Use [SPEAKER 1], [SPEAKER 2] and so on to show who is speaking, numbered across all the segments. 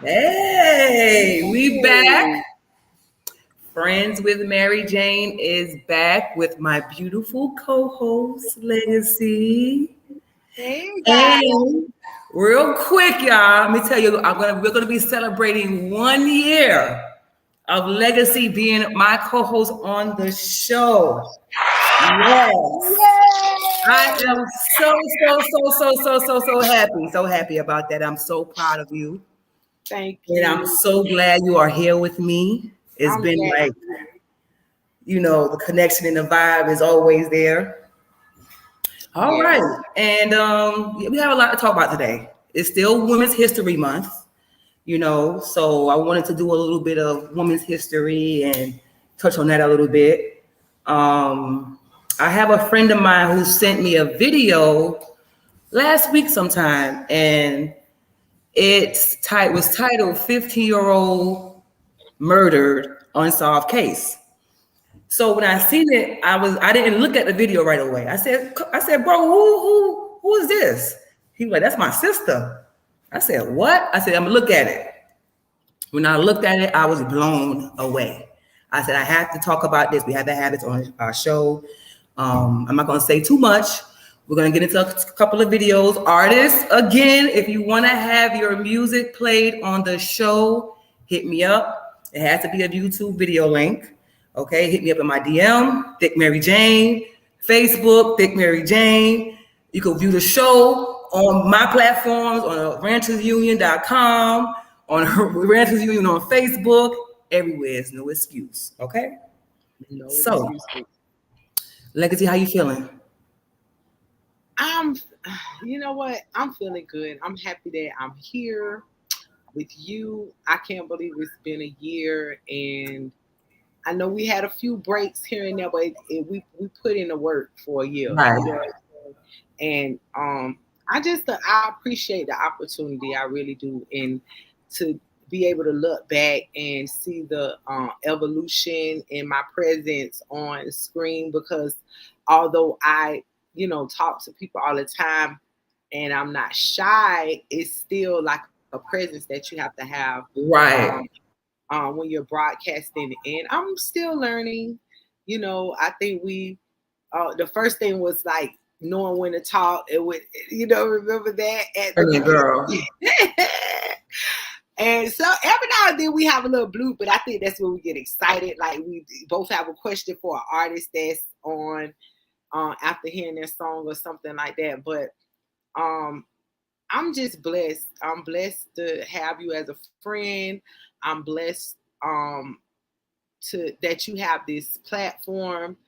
[SPEAKER 1] Hey, we back. Friends with Mary Jane is back with my beautiful co-host Legacy.
[SPEAKER 2] Hey guys.
[SPEAKER 1] And real quick, y'all, let me tell you, we're gonna be celebrating 1 year of Legacy being my co-host on the show. Yes. I
[SPEAKER 2] Yay!
[SPEAKER 1] am so happy. So happy about that. I'm so proud of you.
[SPEAKER 2] Thank
[SPEAKER 1] And I'm
[SPEAKER 2] you.
[SPEAKER 1] so glad you are here with me. It's
[SPEAKER 2] I'm
[SPEAKER 1] been
[SPEAKER 2] glad.
[SPEAKER 1] like, the connection and the vibe is always there. All
[SPEAKER 2] Yeah.
[SPEAKER 1] right. And we have a lot to talk about today. It's still Women's History Month, so I wanted to do a little bit of women's history and touch on that a little bit. Um, I have a friend of mine who sent me a video last week sometime, and was titled 15-year-old murdered unsolved case. So when I seen it, I didn't look at the video right away. I said, bro, who is this? He was like, that's my sister. I said, what? I said, I'm gonna look at it. When I looked at it, I was blown away. I said, I have to talk about this. We have to have this on our show. I'm not gonna say too much. We're gonna get into a couple of videos. Artists, again, if you wanna have your music played on the show, hit me up. It has to be a YouTube video link. Okay, hit me up in my DM, Thickmaryjane, Facebook, Thickmaryjane. You can view the show on my platforms on ranchersunion.com, on Ranchers Union on Facebook. Everywhere is no excuse. Okay,
[SPEAKER 2] No
[SPEAKER 1] so
[SPEAKER 2] excuses.
[SPEAKER 1] Legacy, how you feeling?
[SPEAKER 2] I'm you know what? I'm feeling good. I'm happy that I'm here with you. I can't believe it's been a year, and I know we had a few breaks here and there, but we put in the work for a year.
[SPEAKER 1] Right.
[SPEAKER 2] You know what I'm saying? And I appreciate the opportunity. I really do, and to be able to look back and see the evolution in my presence on screen, because although I talk to people all the time and I'm not shy, it's still like a presence that you have to have um,
[SPEAKER 1] Right.
[SPEAKER 2] when you're broadcasting, and I'm still learning. I think the first thing was like knowing when to talk. It would, remember that at the
[SPEAKER 1] Girl.
[SPEAKER 2] beginning. And so every now and then we have a little bloop, but I think that's when we get excited. Like we both have a question for an artist that's on after hearing their song or something like that. But um, I'm just blessed. I'm blessed to have you as a friend. I'm blessed um, to that you have this platform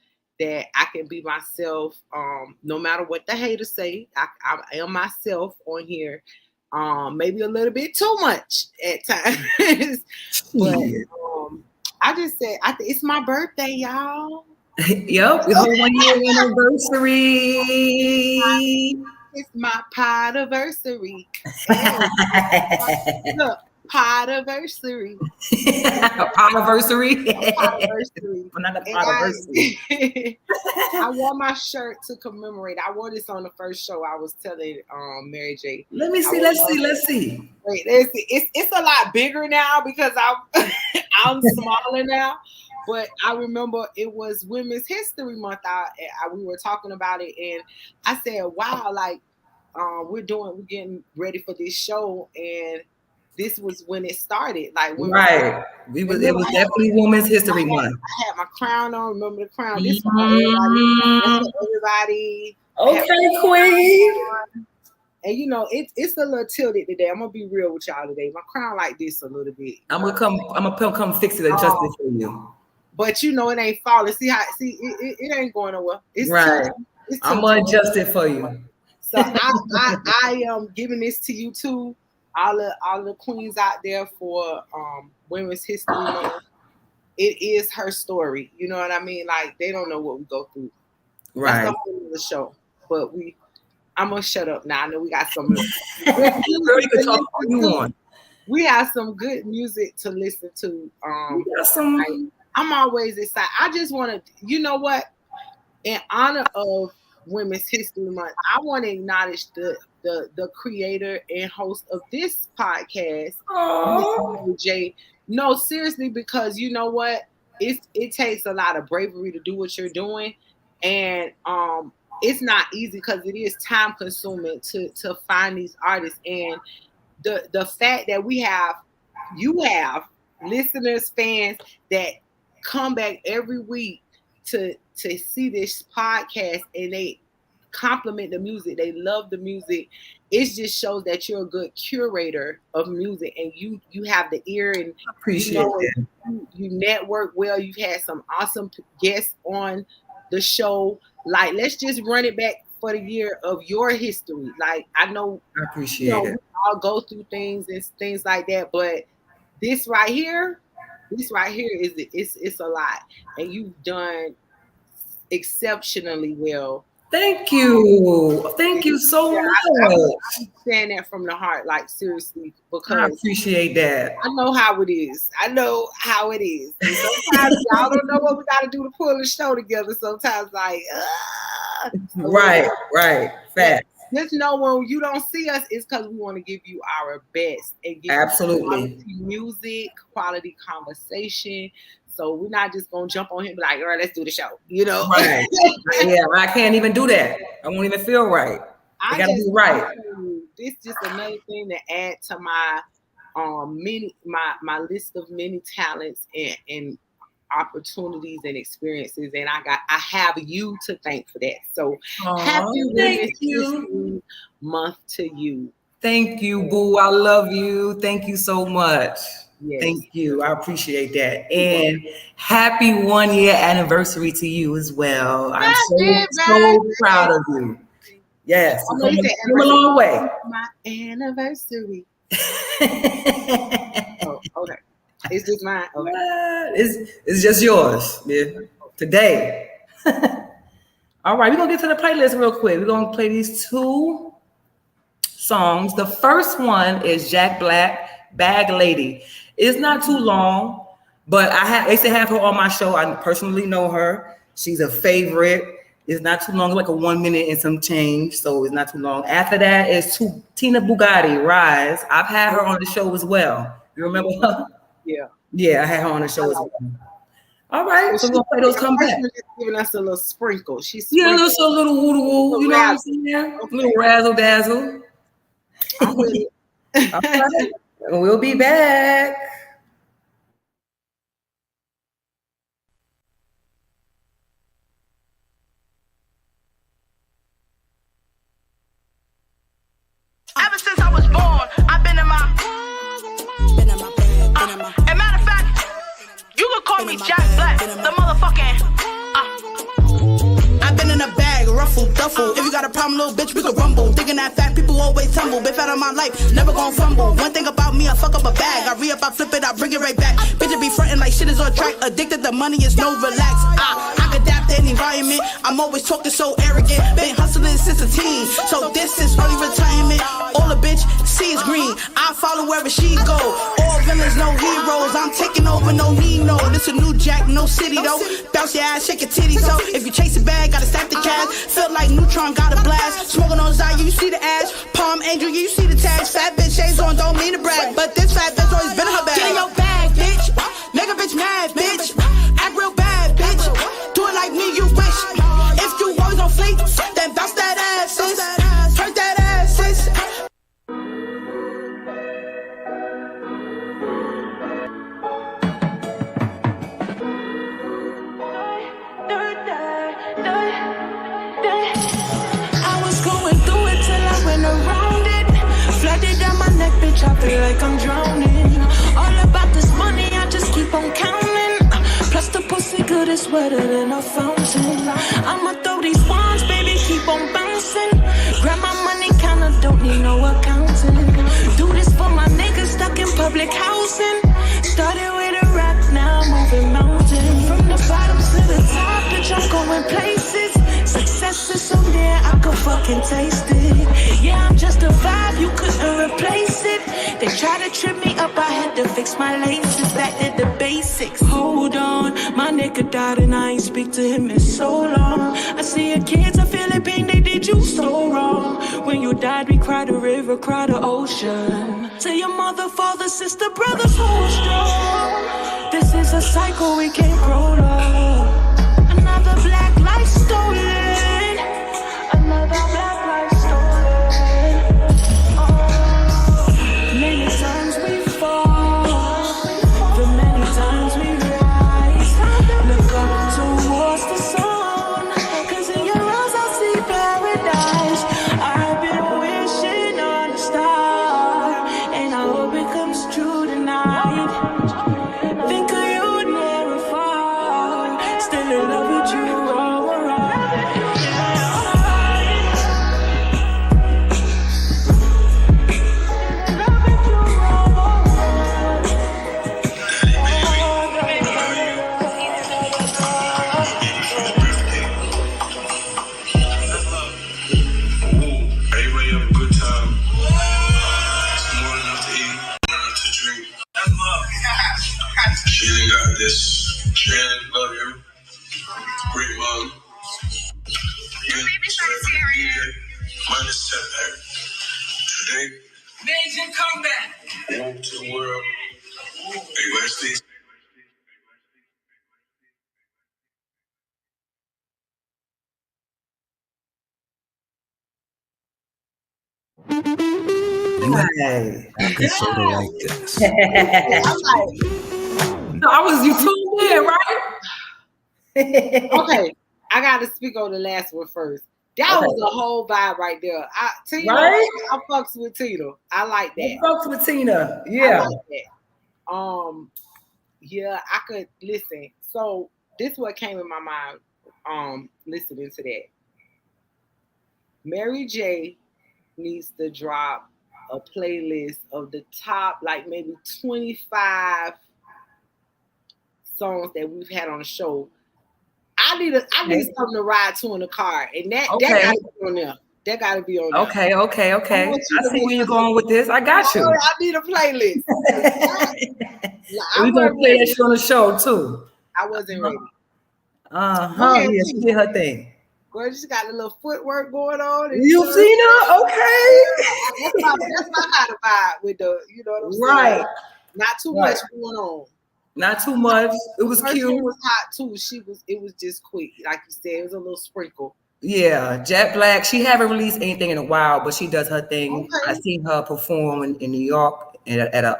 [SPEAKER 2] that I can be myself, no matter what the haters say. I am myself on here. Maybe a little bit too much at times, but
[SPEAKER 1] Shit.
[SPEAKER 2] I just said it's my birthday, y'all.
[SPEAKER 1] Yep, the whole 1 year anniversary.
[SPEAKER 2] It's my podiversary. Hey, look, podiversary.
[SPEAKER 1] Anniversary.
[SPEAKER 2] Podiversary.
[SPEAKER 1] But not the
[SPEAKER 2] And
[SPEAKER 1] anniversary.
[SPEAKER 2] I wore my shirt to commemorate. I wore this on the first show. I was telling Mary J.
[SPEAKER 1] Let me
[SPEAKER 2] I
[SPEAKER 1] see.
[SPEAKER 2] wore
[SPEAKER 1] Let's see.
[SPEAKER 2] Wait, it's a lot bigger now because I'm I'm smaller now. But I remember it was Women's History Month. We were talking about it, and I said, "Wow, like we're getting ready for this show," and this was when it started. Like Women's History.
[SPEAKER 1] Right. It
[SPEAKER 2] Remember,
[SPEAKER 1] was definitely Women's History Month.
[SPEAKER 2] I had my crown on. Remember the crown? This one for everybody. That's
[SPEAKER 1] Mhm.
[SPEAKER 2] for everybody. I had
[SPEAKER 1] Okay,
[SPEAKER 2] my
[SPEAKER 1] Queen.
[SPEAKER 2] crown on. And it's a little tilted today. I'm gonna be real with y'all today. My crown like this a little bit.
[SPEAKER 1] I'm gonna come fix it, adjust it for you.
[SPEAKER 2] But it ain't falling. It ain't going nowhere. It's
[SPEAKER 1] Right.
[SPEAKER 2] tilted. It's
[SPEAKER 1] I'm
[SPEAKER 2] tilted.
[SPEAKER 1] gonna adjust it for you.
[SPEAKER 2] So I am giving this to you too, all the queens out there for Women's History Month. It is her story. You know what I mean? Like they don't know what we go through. That's
[SPEAKER 1] Right.
[SPEAKER 2] the whole of the show. But I'm gonna shut up now. I know we got some
[SPEAKER 1] Girl, you can talk all you want.
[SPEAKER 2] We have some good music to listen to.
[SPEAKER 1] We got some.
[SPEAKER 2] I'm always excited. I just want to, you know what? In honor of Women's History Month, I want to acknowledge the creator and host of this podcast, Thickmaryjane. No, seriously, because you know what? It takes a lot of bravery to do what you're doing, and it's not easy because it is time consuming to find these artists. And the fact that you have listeners, fans that come back every week to see this podcast and they compliment the music, they love the music. It just shows that you're a good curator of music, and you have the ear, and
[SPEAKER 1] appreciate it.
[SPEAKER 2] You network well. You've had some awesome guests on the show. Like, let's just run it back for the year of your history. Like, I know,
[SPEAKER 1] I appreciate it.
[SPEAKER 2] We all go through things and things like that, but this right here is it's a lot, and you've done exceptionally well.
[SPEAKER 1] Thank you so much.
[SPEAKER 2] I'm saying that from the heart, like, seriously, because
[SPEAKER 1] I appreciate that.
[SPEAKER 2] I know how it is. And sometimes y'all don't know what we got to do to pull the show together. Sometimes, like,
[SPEAKER 1] right, facts.
[SPEAKER 2] Just know when you don't see us, it's because we want to give you our best and give
[SPEAKER 1] absolutely
[SPEAKER 2] you quality music, quality conversation. So we're not just gonna jump on him and be like, all right, let's do the show, you know?
[SPEAKER 1] Right. Yeah, I can't even do that. I won't even feel right. I gotta be right.
[SPEAKER 2] This is just another thing to add to my my list of many talents and opportunities and experiences, and I have you to thank for that. So happy Women's History Month to you.
[SPEAKER 1] Thank you, boo. I love you. Thank you so much.
[SPEAKER 2] Yes.
[SPEAKER 1] Thank you. I appreciate that. And happy 1 year anniversary to you as well. I'm so proud of you. Yes. Come a long way.
[SPEAKER 2] My anniversary. Oh, okay. It's just mine. Okay.
[SPEAKER 1] It's just yours, man. Today. All right, we're gonna get to the playlist real quick. We're gonna play these 2 songs. The first one is Jack Black, Bag Lady. It's not too long, but I used to have her on my show. I personally know her. She's a favorite. It's not too long, like a 1 minute and some change, so it's not too long. After that is Tina Bugatti, Rise. I've had her on the show as well. You remember her? Yeah, I had her on the show as well. All right, so we're gonna play those come back.
[SPEAKER 2] Just giving us a little sprinkle. She's
[SPEAKER 1] a little woo-woo, you know what I'm saying? Okay. A little razzle dazzle.
[SPEAKER 2] I'm with it.
[SPEAKER 1] All right. We'll be back.
[SPEAKER 3] Ever since I was born, I've been in my and matter of fact, you could call me Jack Black, the motherfucking
[SPEAKER 4] I've been in a bag, ruffle, duffle. If you got a problem, little bitch, we could rumble. Thinking that fat people always tumble. Been fat in my life, never gon' fumble. One thing about me, I fuck up a bag. I re-up, I flip it, I bring it right back. Bitch, it be frontin' like shit is on track. Addicted to money, is no relax. I could adapt to any environment. I'm always talking so arrogant. Been hustling since a teen, so this is early retirement. All a bitch sees green. I follow wherever she go. All villains, no heroes. I'm taking over, no need no. This a new Jack, no city though. Bounce your ass, shake your titties. So if you chase a bag, gotta stack the cash. Feel like Neutron, got a blast. Smoking on Zaya, you see the ash. Palm Angel, you see the tags. Fat bitch shades on, don't mean to brag, but this fat bitch always been in her bag. Get in your bag, bitch. Make a bitch mad, bitch. Act real bad, bitch. Do it like me, you wish. If you always on fleek, then bounce that ass, sis. Turn that ass, sis.
[SPEAKER 3] Bitch, I feel like I'm drowning. All about this money, I just keep on counting. Plus the pussy good is wetter than a fountain. I'ma throw these ones, baby, keep on bouncing. Grab my money, kinda don't need no accounting. Do this for my niggas stuck in public housing. Started with a rap, now I'm moving mountains. From the bottom to the top, bitch, I'm going places. Success is so near, I could fucking taste it. Yeah, I'm just a vibe, you couldn't replace it. They try to trip me up, I had to fix my laces. Back to the basics. Hold on, my nigga died and I ain't speak to him in so long. I see your kids, I feel the pain, they did you so wrong. When you died, we cried a river, cried an ocean. Tell your mother, father, sister, brothers, hold strong. This is a cycle we can't prolong. Another black life stolen. Another black life stolen. Many times we fall, the many times we rise. Look up towards the sun, 'cause in your eyes I see paradise. I've been wishing on a star, and I hope it comes true tonight. Think of you never far, still in love with you all around.
[SPEAKER 5] Everybody have a good time. Some more enough to eat, more enough to drink. Shannon got this. Shannon, love you. Great mom. Good. Minus setback. Today, major comeback. Move to the world. Hey, Wesley.
[SPEAKER 1] Hey.
[SPEAKER 6] I could sort of like this.
[SPEAKER 2] I'm like,
[SPEAKER 1] You tuned in, right?
[SPEAKER 2] okay, I got to speak on the last one first. That was a whole vibe right there. Tina,
[SPEAKER 1] Right?
[SPEAKER 2] I fucks with Tina. I like that.
[SPEAKER 1] Folks with Tina.
[SPEAKER 2] I
[SPEAKER 1] Yeah.
[SPEAKER 2] like that. Yeah, I could listen. So this what came in my mind. Listening to that. Mary J needs to drop a playlist of the top, like maybe 25 songs that we've had on the show. I need something to ride to in the car, and that gotta be on there. That gotta be on there.
[SPEAKER 1] Okay.
[SPEAKER 2] I want you
[SPEAKER 1] I
[SPEAKER 2] to
[SPEAKER 1] see
[SPEAKER 2] be-
[SPEAKER 1] where you're going with this. I got you.
[SPEAKER 2] I need a playlist.
[SPEAKER 1] We're gonna play that shit on the show too.
[SPEAKER 2] I wasn't ready.
[SPEAKER 1] Yeah, she did her thing.
[SPEAKER 2] Girl, she got a little footwork going on. And
[SPEAKER 1] You seen her? Okay.
[SPEAKER 2] That's my kind of vibe with the, you know what I'm saying?
[SPEAKER 1] Right.
[SPEAKER 2] Not too much going on.
[SPEAKER 1] Not too much. It was
[SPEAKER 2] Her
[SPEAKER 1] cute.
[SPEAKER 2] shit was hot too. It was just quick. Like you said, it was a little sprinkle.
[SPEAKER 1] Yeah, Jet Black. She haven't released anything in a while, but she does her thing.
[SPEAKER 2] Okay.
[SPEAKER 1] I seen her perform in New York at a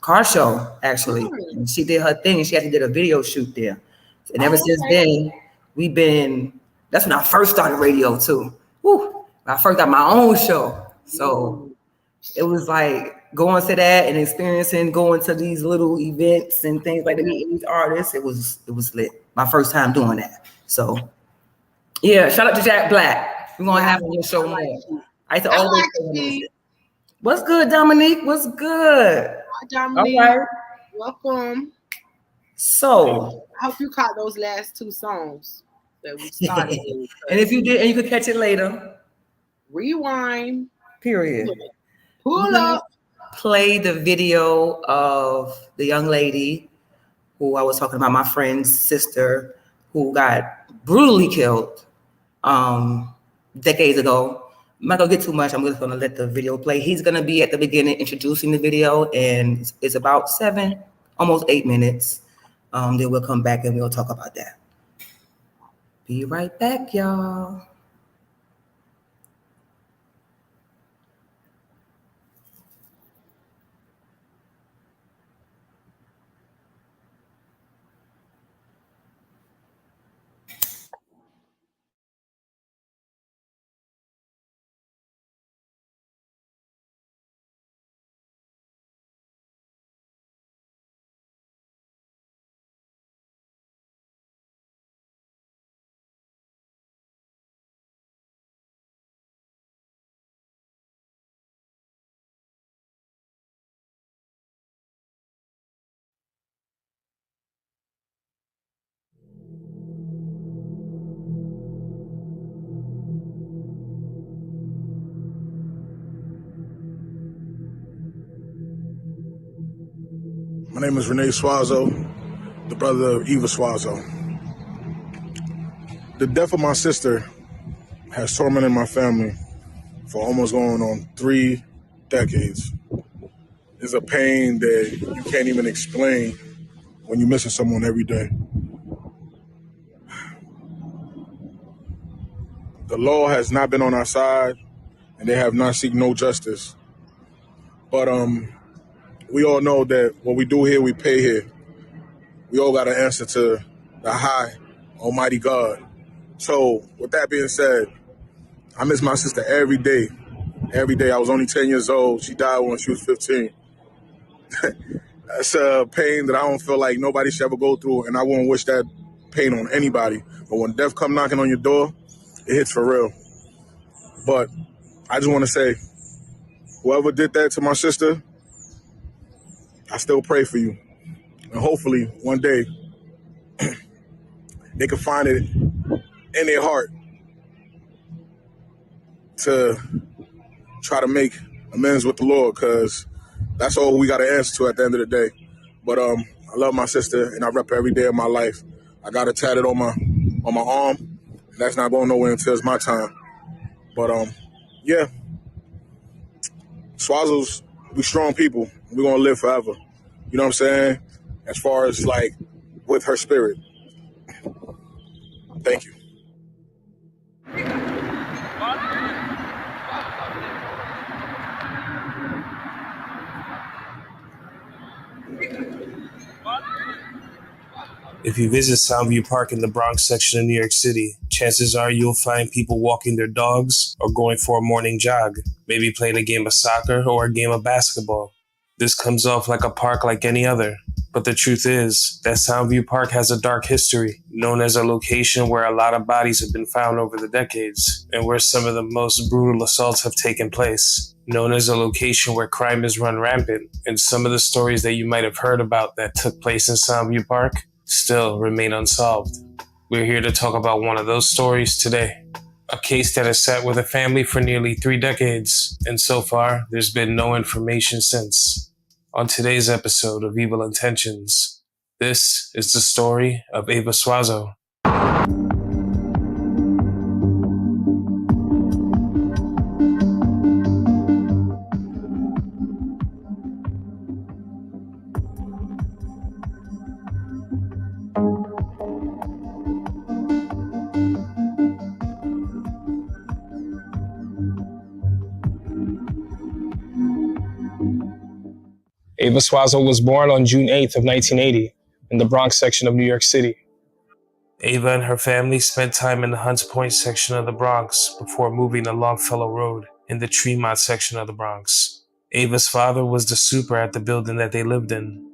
[SPEAKER 1] car show actually, and she did her thing. And she actually did a video shoot there. And ever since then, we've been. That's when I first started radio too. Woo! I first got my own show, so it was like going to that and experiencing going to these little events and things like that, meeting these artists. It was lit. My first time doing that. So yeah, shout out to Jack Black. We're gonna have him on the show more. I used to always say him. What's good, Dominique? What's good?
[SPEAKER 2] Hi, Dominique.
[SPEAKER 1] All right.
[SPEAKER 2] Welcome.
[SPEAKER 1] So
[SPEAKER 2] I hope you caught those last two songs that we started with.
[SPEAKER 1] And if you did, and you could catch it later.
[SPEAKER 2] Rewind.
[SPEAKER 1] Period.
[SPEAKER 2] Pull up.
[SPEAKER 1] Play the video of the young lady who I was talking about, my friend's sister, who got brutally killed decades ago. I'm not gonna get too much. I'm just gonna let the video play. He's gonna be at the beginning introducing the video, and it's about 7, almost 8 minutes. Then we'll come back and we'll talk about that. Be right back, y'all.
[SPEAKER 7] My name is Renee Suazo, the brother of Eva Suazo. The death of my sister has tormented my family for almost going on 3 decades. It's a pain that you can't even explain when you're missing someone every day. The law has not been on our side, and they have not seeked no justice. But we all know that what we do here, we pay here. We all got to answer to the high, almighty God. So with that being said, I miss my sister every day. Every day. I was only 10 years old. She died when she was 15. That's a pain that I don't feel like nobody should ever go through, and I wouldn't wish that pain on anybody. But when death come knocking on your door, it hits for real. But I just want to say, whoever did that to my sister, I still pray for you. And hopefully one day they can find it in their heart to try to make amends with the Lord, because that's all we got to answer to at the end of the day. But I love my sister, and I rep her every day of my life. I got it tatted on my arm, and that's not going nowhere until it's my time. But yeah, Swazos, we strong people. We're gonna live forever. You know what I'm saying? As far as like with her spirit. Thank you.
[SPEAKER 8] If you visit Soundview Park in the Bronx section of New York City, chances are you'll find people walking their dogs or going for a morning jog, maybe playing a game of soccer or a game of basketball. This comes off like a park like any other, but the truth is that Soundview Park has a dark history, known as a location where a lot of bodies have been found over the decades, and where some of the most brutal assaults have taken place. Known as a location where crime is run rampant, and some of the stories that you might have heard about that took place in Soundview Park still remain unsolved. We're here to talk about one of those stories today. A case that has sat with a family for nearly 3 decades, and so far, there's been no information since. On today's episode of Evil Intentions, this is the story of Eva Suazo.
[SPEAKER 9] Eva Suazo was born on June 8th of 1980 in the Bronx section of New York City.
[SPEAKER 8] Eva and her family spent time in the Hunts Point section of the Bronx before moving to Longfellow Road in the Tremont section of the Bronx. Eva's father was the super at the building that they lived in.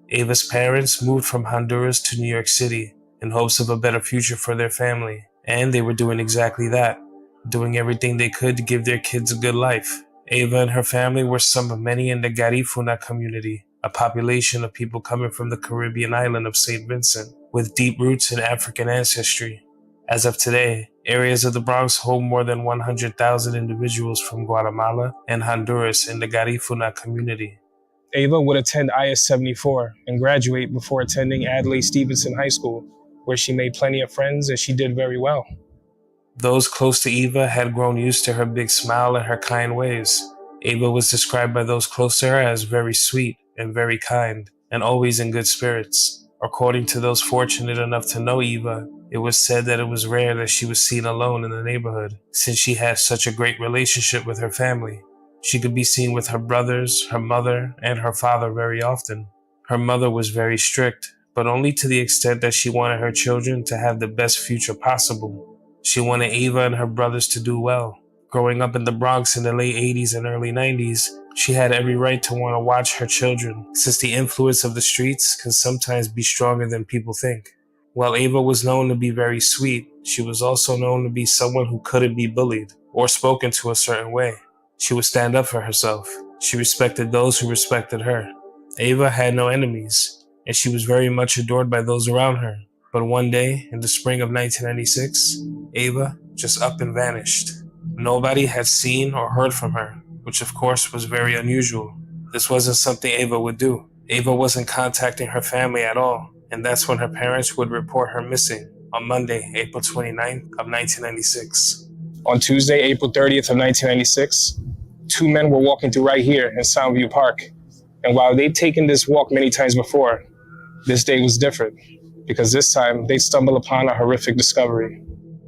[SPEAKER 8] Eva's parents moved from Honduras to New York City in hopes of a better future for their family, and they were doing exactly that, doing everything they could to give their kids a good life. Eva and her family were some of many in the Garifuna community, a population of people coming from the Caribbean island of St. Vincent, with deep roots in African ancestry. As of today, areas of the Bronx hold more than 100,000 individuals from Guatemala and Honduras in the Garifuna community.
[SPEAKER 9] Eva would attend IS 74 and graduate before attending Adlai Stevenson High School, where she made plenty of friends and she did very well.
[SPEAKER 8] Those close to Eva had grown used to her big smile and her kind ways. Eva was described by those close to her as very sweet and very kind, and always in good spirits. According to those fortunate enough to know Eva, it was said that it was rare that she was seen alone in the neighborhood, since she had such a great relationship with her family. She could be seen with her brothers, her mother, and her father very often. Her mother was very strict, but only to the extent that she wanted her children to have the best future possible. She wanted Eva and her brothers to do well. Growing up in the Bronx in the late 80s and early 90s, she had every right to want to watch her children, since the influence of the streets can sometimes be stronger than people think. While Eva was known to be very sweet, she was also known to be someone who couldn't be bullied or spoken to a certain way. She would stand up for herself. She respected those who respected her. Eva had no enemies, and she was very much adored by those around her. But one day, in the spring of 1996, Eva just up and vanished. Nobody had seen or heard from her, which of course was very unusual. This wasn't something Eva would do. Ava wasn't contacting her family at all, and that's when her parents would report her missing on Monday, April 29th of 1996.
[SPEAKER 9] On Tuesday, April 30th of 1996, two men were walking through right here in Soundview Park. And while they'd taken this walk many times before, this day was different because this time they stumbled upon a horrific discovery.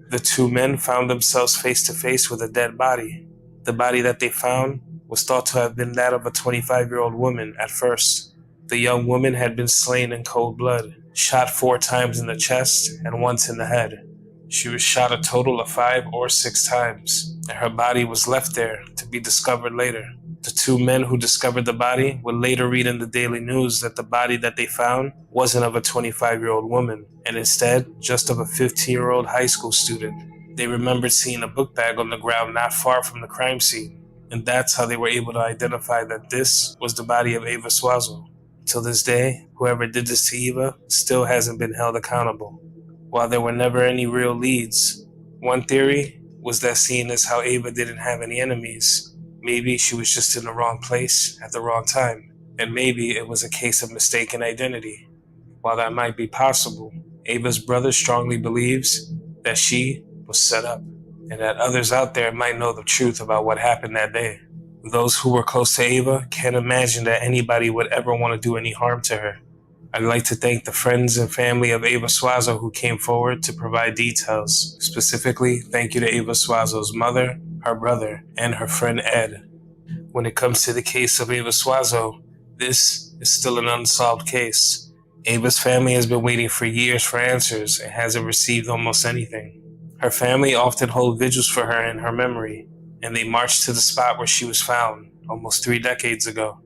[SPEAKER 8] The two men found themselves face to face with a dead body. The body that they found was thought to have been that of a 25-year-old woman at first. The young woman had been slain in cold blood, shot 4 times in the chest and once in the head. She was shot a total of 5 or 6 times, and her body was left there to be discovered later. The two men who discovered the body would later read in the Daily News that the body that they found wasn't of a 25-year-old woman, and instead just of a 15-year-old high school student. They remembered seeing a book bag on the ground not far from the crime scene, and that's how they were able to identify that this was the body of Ava Suazo. Till this day, whoever did this to Eva still hasn't been held accountable. While there were never any real leads, one theory was that seeing as how Ava didn't have any enemies, maybe she was just in the wrong place at the wrong time, and maybe it was a case of mistaken identity. While that might be possible, Ava's brother strongly believes that she was set up, and that others out there might know the truth about what happened that day. Those who were close to Ava can't imagine that anybody would ever want to do any harm to her. I'd like to thank the friends and family of Ava Suazo who came forward to provide details. Specifically, thank you to Ava Suazo's mother, her brother, and her friend Ed. When it comes to the case of Ava Suazo, this is still an unsolved case. Ava's family has been waiting for years for answers and hasn't received almost anything. Her family often hold vigils for her in her memory, and they march to the spot where she was found almost 3 decades ago.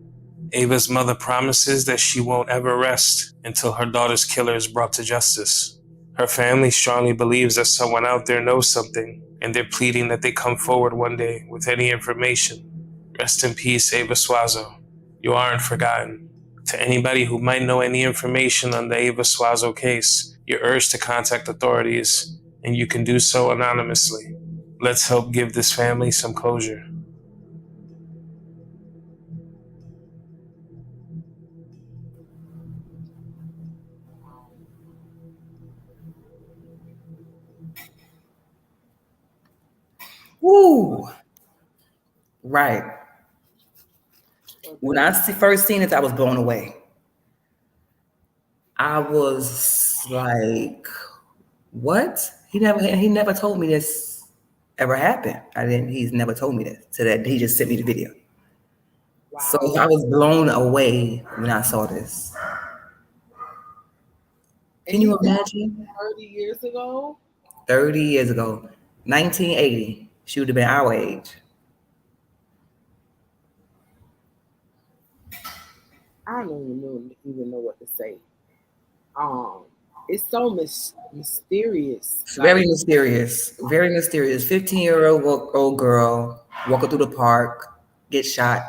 [SPEAKER 8] Ava's mother promises that she won't ever rest until her daughter's killer is brought to justice. Her family strongly believes that someone out there knows something, and they're pleading that they come forward one day with any information. Rest in peace, Ava Suazo. You aren't forgotten. To anybody who might know any information on the Ava Suazo case, you're urged to contact authorities, and you can do so anonymously. Let's help give this family some closure.
[SPEAKER 1] Woo! Right. When I first seen it, I was blown away. I was like, "What? He never told me this ever happened. He's never told me this. So that he just sent me the video.
[SPEAKER 2] Wow.
[SPEAKER 1] So I was blown away when I saw this. Can you imagine?
[SPEAKER 2] 30 years ago?
[SPEAKER 1] 30 years ago, 1980. She would have been our age.
[SPEAKER 2] I don't even know what to say. It's so mysterious.
[SPEAKER 1] It's very mysterious. Very mysterious. 15-year-old girl walking through the park, get shot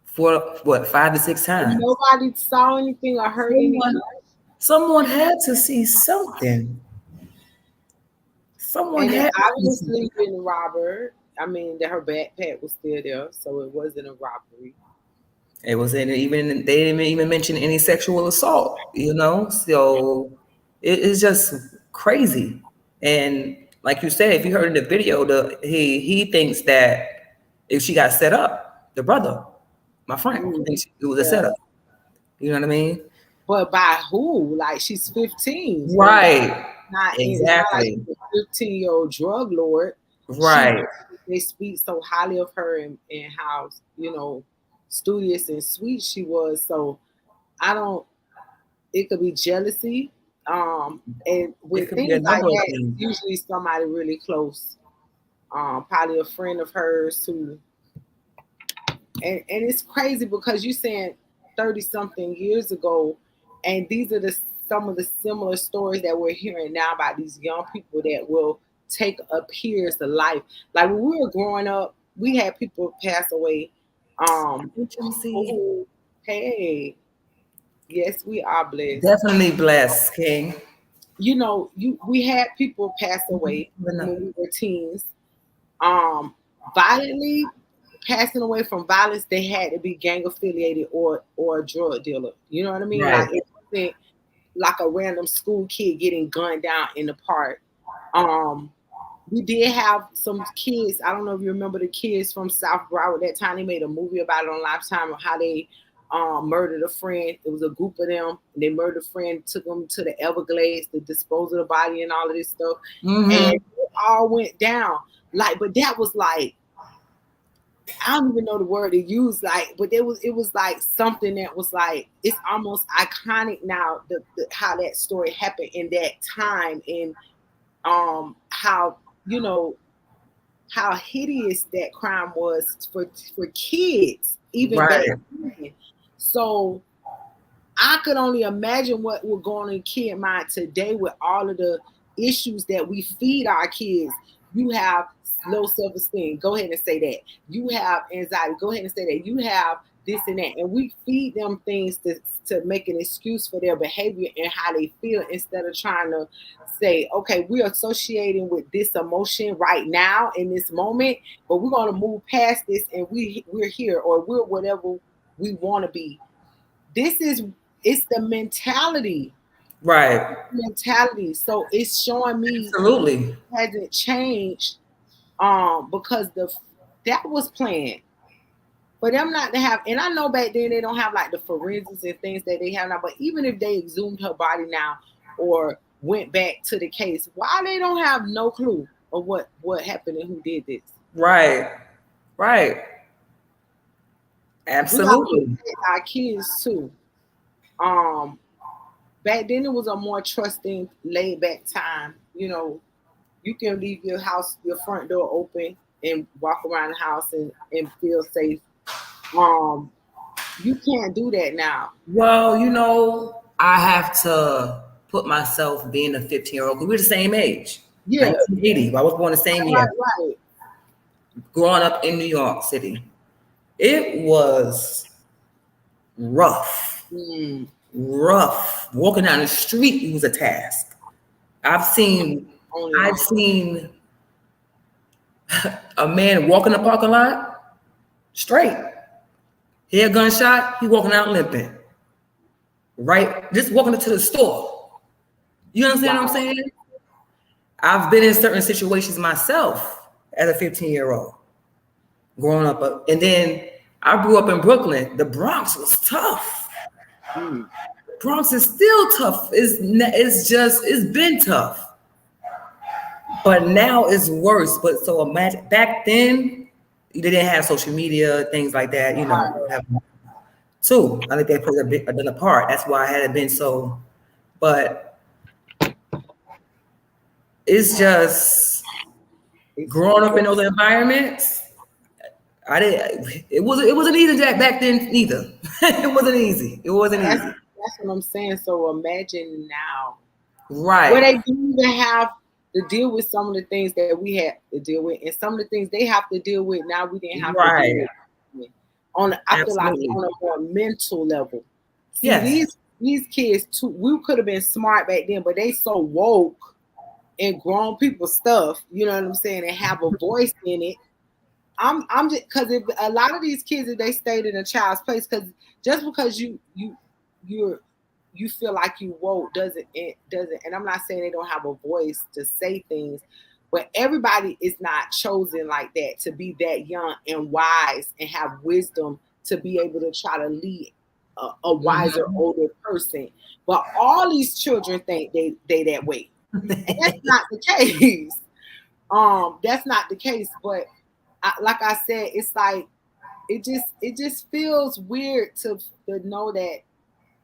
[SPEAKER 1] for what, 5 to 6 times.
[SPEAKER 2] Nobody saw anything or heard anything.
[SPEAKER 1] Someone had to see something. Someone
[SPEAKER 2] And
[SPEAKER 1] had
[SPEAKER 2] it obviously didn't rob her. I mean, that her backpack was still there, so it wasn't a robbery.
[SPEAKER 1] It wasn't even, they didn't even mention any sexual assault, so it's just crazy. And like you said, if you heard in the video, he thinks that if she got set up, the brother, my friend, thinks it was a setup. You know what I mean?
[SPEAKER 2] But by who? Like, she's 15.
[SPEAKER 1] Right.
[SPEAKER 2] Not
[SPEAKER 1] exactly.
[SPEAKER 2] Like a 15-year-old drug lord.
[SPEAKER 1] Right.
[SPEAKER 2] They speak so highly of her and how, studious and sweet she was. So it could be jealousy. And with things like that, usually somebody really close, probably a friend of hers who, and it's crazy because you're saying 30 something years ago, and these are some of the similar stories that we're hearing now about these young people that will take a peer's life. Like when we were growing up, we had people pass away. Hey, yes, we are blessed.
[SPEAKER 1] Definitely blessed, King.
[SPEAKER 2] We had people pass away when we were teens, violently, passing away from violence, they had to be gang affiliated or a drug dealer. You know what I mean?
[SPEAKER 1] Right.
[SPEAKER 2] Like it wasn't like a random school kid getting gunned down in the park. We did have some kids. I don't know if you remember the kids from South Broward. That time they made a movie about it on Lifetime of how they murdered a friend. It was a group of them. They murdered a friend, took them to the Everglades to dispose of the body and all of this stuff.
[SPEAKER 1] Mm-hmm.
[SPEAKER 2] And it all went down. Like, but that was like, I don't even know the word to use, like, but it was like something that was like, it's almost iconic now, the how that story happened in that time, and how, you know, how hideous that crime was for kids, even back then. So I could only imagine what would go on in kid mind today with all of the issues that we feed our kids. You have low self-esteem. Go ahead and say that. You have anxiety. Go ahead and say that. You have this and that. And we feed them things to make an excuse for their behavior and how they feel, instead of trying to say, okay, we're associating with this emotion right now in this moment, but we're going to move past this, and we're here, or we're whatever we want to be. It's the mentality.
[SPEAKER 1] Right.
[SPEAKER 2] Mentality. So it's showing me
[SPEAKER 1] Absolutely
[SPEAKER 2] it hasn't changed, because that was planned for them not to have. And I know back then they don't have like the forensics and things that they have now, but even if they exhumed her body now or went back to the case, why they don't have no clue of what happened and who did this?
[SPEAKER 1] Right. Absolutely.
[SPEAKER 2] Our kids too. Back then it was a more trusting, laid back time. You know, you can leave your house, your front door open, and walk around the house and feel safe. You can't do that now.
[SPEAKER 1] Well, you know, I have to put myself being a 15-year-old, because we're the same age.
[SPEAKER 2] Yeah.
[SPEAKER 1] 1980. I was born the same year.
[SPEAKER 2] Right.
[SPEAKER 1] Growing up in New York City, it was rough. Rough. Walking down the street was a task. I've seen a man walk in the parking lot straight. Hear a gunshot, he walking out limping. Right? Just walking into the store. You understand what I'm saying? I've been in certain situations myself as a 15-year-old growing up. And then I grew up in Brooklyn. The Bronx was tough. Bronx is still tough. It's been tough. But now it's worse. But so imagine back then, they didn't have social media, things like that, you know. Too, I think they played a part. That's why I hadn't been so. But it's just growing up in those environments. It wasn't easy back then either. It wasn't easy.
[SPEAKER 2] That's what I'm saying. So imagine now,
[SPEAKER 1] right?
[SPEAKER 2] Where they do even have to deal with some of the things that we had to deal with, and some of the things they have to deal with now we didn't have to deal with. I feel like on a more mental level. See, these kids too. We could have been smart back then, but they so woke and grown people stuff. You know what I'm saying? And have a voice in it. I'm just because if a lot of these kids, if they stayed in a child's place, because just because you feel like you woke doesn't, and I'm not saying they don't have a voice to say things, but everybody is not chosen like that to be that young and wise and have wisdom to be able to try to lead a wiser older person. But all these children think they that way. And that's not the case. That's not the case. But like I said, it's like it just feels weird to know that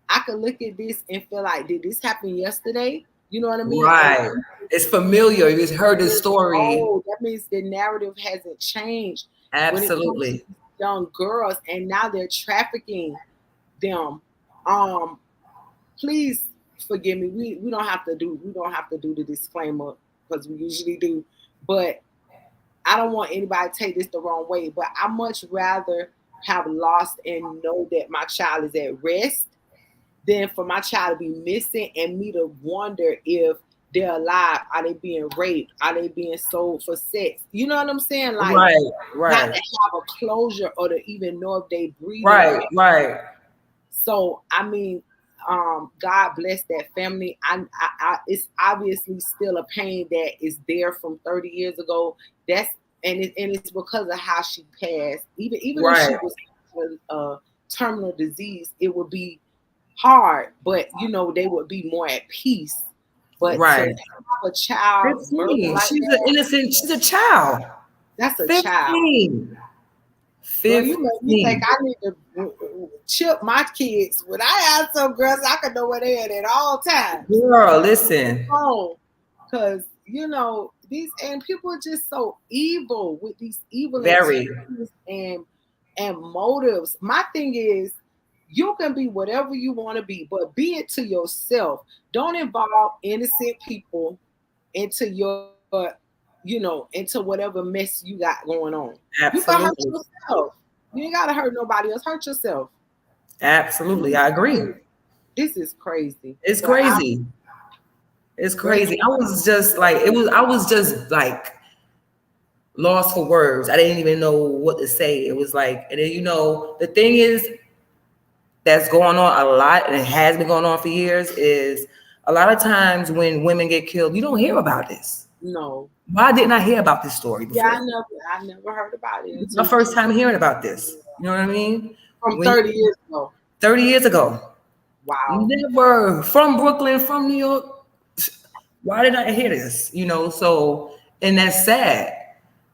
[SPEAKER 2] I could look at this and feel like, did this happen yesterday? You know what I mean?
[SPEAKER 1] Right. It's familiar. You just heard the story.
[SPEAKER 2] Oh, that means the narrative hasn't changed.
[SPEAKER 1] Absolutely.
[SPEAKER 2] When it comes to young girls, and now they're trafficking them. Please forgive me. We don't have to do the disclaimer because we usually do. But I don't want anybody to take this the wrong way. But I much rather have lost and know that my child is at rest than for my child to be missing and me to wonder if they're alive? Are they being raped? Are they being sold for sex? You know what I'm saying? Like,
[SPEAKER 1] Right,
[SPEAKER 2] not
[SPEAKER 1] right,
[SPEAKER 2] to have a closure or to even know if they breathing.
[SPEAKER 1] right, right.
[SPEAKER 2] So I mean, God bless that family. It's obviously still a pain that is there from 30 years ago. And it's because of how she passed. Even if she
[SPEAKER 1] Right.
[SPEAKER 2] was terminal disease, it would be hard, but you know, they would be more at peace. But to
[SPEAKER 1] Right.
[SPEAKER 2] have a child murder
[SPEAKER 1] 15.
[SPEAKER 2] like
[SPEAKER 1] She's an
[SPEAKER 2] that,
[SPEAKER 1] innocent. She's a child.
[SPEAKER 2] that's a child.
[SPEAKER 1] 15.
[SPEAKER 2] Girl, you make me think
[SPEAKER 1] 15.
[SPEAKER 2] I need to chip my kids. When I have some girls, I can know where they at all times.
[SPEAKER 1] Girl, listen.
[SPEAKER 2] Oh, because you know these and people are just so evil with these evil
[SPEAKER 1] Very.
[SPEAKER 2] intentions and motives. My thing is, you can be whatever you want to be, but be it to yourself. Don't involve innocent people into your, into whatever mess you got going on. You can hurt
[SPEAKER 1] Absolutely.
[SPEAKER 2] yourself. You ain't gotta hurt nobody else. Hurt yourself.
[SPEAKER 1] Absolutely. I agree.
[SPEAKER 2] This is crazy.
[SPEAKER 1] It's
[SPEAKER 2] But
[SPEAKER 1] crazy. It's crazy. I was just like, I was just like lost for words. I didn't even know what to say. It was like, and then, the thing is that's going on a lot, and it has been going on for years, is a lot of times when women get killed, you don't hear about this.
[SPEAKER 2] No.
[SPEAKER 1] Why didn't I hear about this story before?
[SPEAKER 2] Yeah, I never heard about it.
[SPEAKER 1] It's my first time hearing about this. You know what I mean?
[SPEAKER 2] From 30 years ago.
[SPEAKER 1] 30 years ago.
[SPEAKER 2] Wow.
[SPEAKER 1] Never. From Brooklyn, from New York. Why did I hear this? So, and that's sad.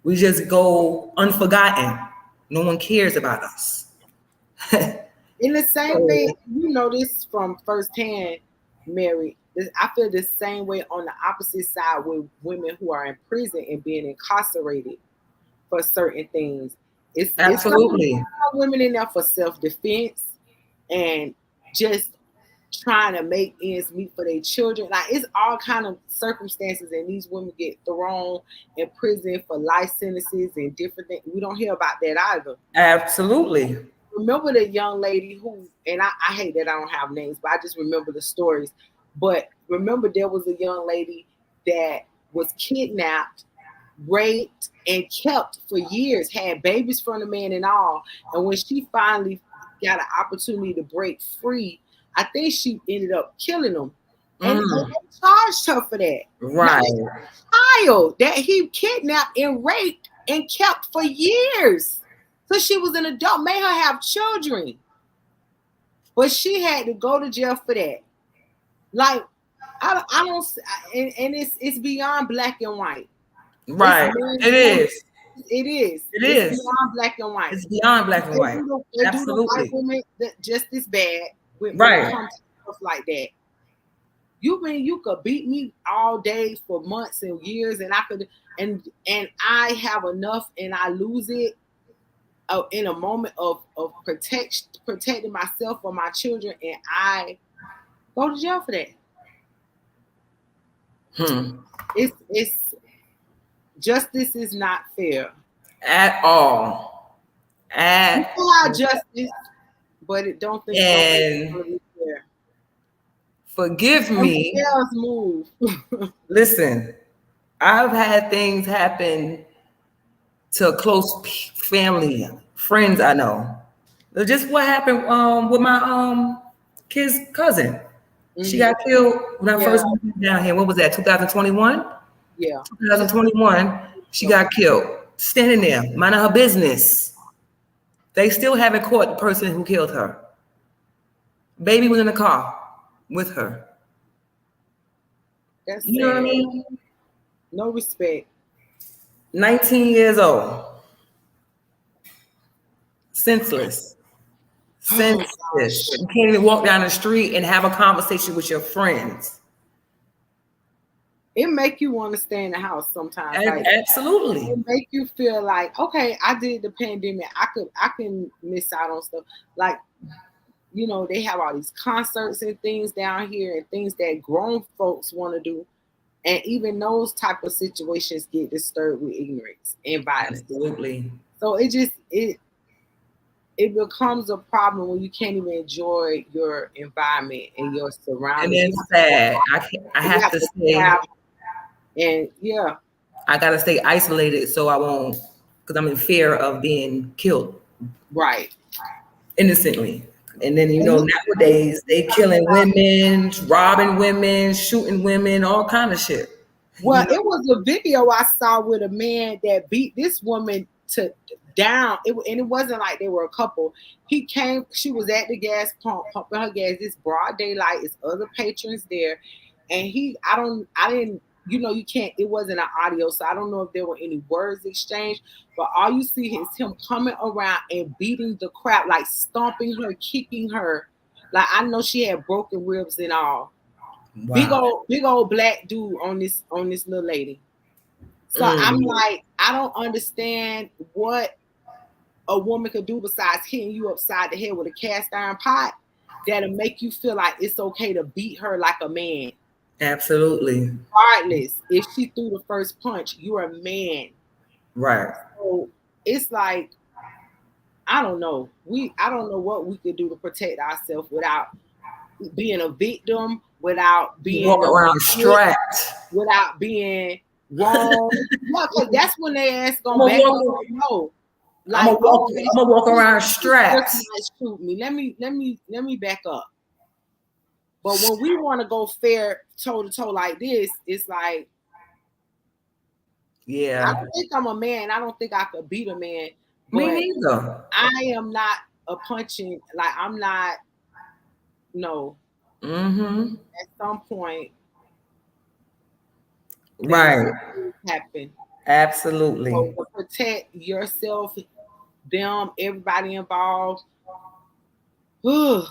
[SPEAKER 1] We just go unforgotten. No one cares about us.
[SPEAKER 2] In the same way, you know this from firsthand, Mary. I feel the same way on the opposite side with women who are in prison and being incarcerated for certain things. It's
[SPEAKER 1] Absolutely.
[SPEAKER 2] women in there for self-defense and just trying to make ends meet for their children. Like, it's all kind of circumstances, and these women get thrown in prison for life sentences and different things. We don't hear about that either.
[SPEAKER 1] Absolutely.
[SPEAKER 2] Remember the young lady who, and I hate that I don't have names, but I just remember the stories. But remember, there was a young lady that was kidnapped, raped, and kept for years, had babies from the man and all. And when she finally got an opportunity to break free, I think she ended up killing him. And they charged her for that.
[SPEAKER 1] Right.
[SPEAKER 2] Now, child that he kidnapped and raped and kept for years. So she was an adult, made her have children. But she had to go to jail for that. Like, I don't, and it's beyond black and white.
[SPEAKER 1] Right. It is.
[SPEAKER 2] It's beyond black and white.
[SPEAKER 1] It's beyond black and white.
[SPEAKER 2] They
[SPEAKER 1] Absolutely.
[SPEAKER 2] do the white women just as bad when
[SPEAKER 1] Right.
[SPEAKER 2] it comes to stuff like that. You mean you could beat me all day for months and years, and I could, and I have enough, and I lose it in a moment of protecting myself or my children, and I go to jail for that. It's justice is not fair
[SPEAKER 1] at all. At
[SPEAKER 2] justice, but it don't think
[SPEAKER 1] and
[SPEAKER 2] really fair.
[SPEAKER 1] Forgive me.
[SPEAKER 2] Move.
[SPEAKER 1] Listen, I've had things happen to close family, friends I know. Just what happened with my kid's cousin. Mm-hmm. She got killed when I first moved down here. What was that, 2021?
[SPEAKER 2] Yeah.
[SPEAKER 1] 2021, she got killed. Standing there, minding her business. They still haven't caught the person who killed her. Baby was in the car with her.
[SPEAKER 2] That's
[SPEAKER 1] you know what I mean?
[SPEAKER 2] No respect.
[SPEAKER 1] 19 years old. Senseless. Senseless. You can't even walk down the street and have a conversation with your friends.
[SPEAKER 2] It make you want to stay in the house sometimes. Like,
[SPEAKER 1] absolutely.
[SPEAKER 2] It make you feel like, okay, I did the pandemic. I can miss out on stuff. Like, you know, they have all these concerts and things down here and things that grown folks want to do. And even those type of situations get disturbed with ignorance and violence.
[SPEAKER 1] Absolutely.
[SPEAKER 2] So it becomes a problem when you can't even enjoy your environment and your
[SPEAKER 1] And
[SPEAKER 2] surroundings.
[SPEAKER 1] it's sad. I
[SPEAKER 2] You
[SPEAKER 1] have
[SPEAKER 2] have
[SPEAKER 1] to
[SPEAKER 2] to
[SPEAKER 1] stay.
[SPEAKER 2] travel, and yeah,
[SPEAKER 1] I gotta stay isolated so I won't, because I'm in fear of being killed
[SPEAKER 2] right.
[SPEAKER 1] innocently. And then
[SPEAKER 2] And look,
[SPEAKER 1] nowadays they killing women, robbing women, shooting women, all kind of shit.
[SPEAKER 2] well, it was a video I saw with a man that beat this woman to down. And it wasn't like they were a couple. He came. She was at the gas pump pumping her gas. It's broad daylight. It's other patrons there, and I didn't. You can't. It wasn't an audio, so I don't know if there were any words exchanged. But all you see is him coming around and beating the crap, like stomping her, kicking her. Like I know she had broken ribs and all.
[SPEAKER 1] Wow.
[SPEAKER 2] Big old black dude on this little lady. So I'm like, I don't understand what a woman could do besides hitting you upside the head with a cast iron pot that'll make you feel like it's okay to beat her like a man.
[SPEAKER 1] Absolutely.
[SPEAKER 2] Regardless, if she threw the first punch, you're a man.
[SPEAKER 1] Right.
[SPEAKER 2] So it's like, I don't know. I don't know what we could do to protect ourselves without being a victim, without being
[SPEAKER 1] walk around strapped,
[SPEAKER 2] without being wrong. Yeah, because that's when they ask gonna back up. No, like
[SPEAKER 1] I'm gonna walk around strapped.
[SPEAKER 2] Shoot me. Let me back up. But when we want to go fair toe to toe like this, it's like,
[SPEAKER 1] yeah.
[SPEAKER 2] I don't think I'm a man. I don't think I could beat a man.
[SPEAKER 1] Me neither.
[SPEAKER 2] I am not a punching. Like I'm not. No.
[SPEAKER 1] Mm-hmm.
[SPEAKER 2] At some point,
[SPEAKER 1] right,
[SPEAKER 2] happen.
[SPEAKER 1] Absolutely.
[SPEAKER 2] So to protect yourself, them, everybody involved. You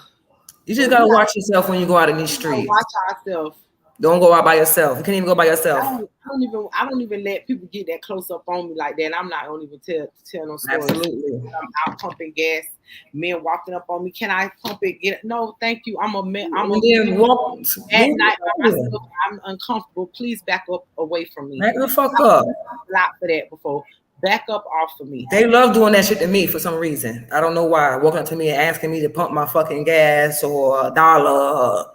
[SPEAKER 1] just gotta watch yourself when you go out in these streets.
[SPEAKER 2] Watch ourselves.
[SPEAKER 1] Don't go out by yourself. You can't even go by yourself.
[SPEAKER 2] I don't even let people get that close up on me like that. I'm not gonna even tell no stories.
[SPEAKER 1] Absolutely.
[SPEAKER 2] I'm out pumping gas. Men walking up on me. Can I pump it? No, thank you. I'm a man.
[SPEAKER 1] Walk
[SPEAKER 2] at night by myself. I'm uncomfortable. Please back up away from me.
[SPEAKER 1] Back the fuck up.
[SPEAKER 2] A lot for that before. Back up off of me.
[SPEAKER 1] They love doing that shit to me for some reason. I don't know why. Walking up to me and asking me to pump my fucking gas or $1.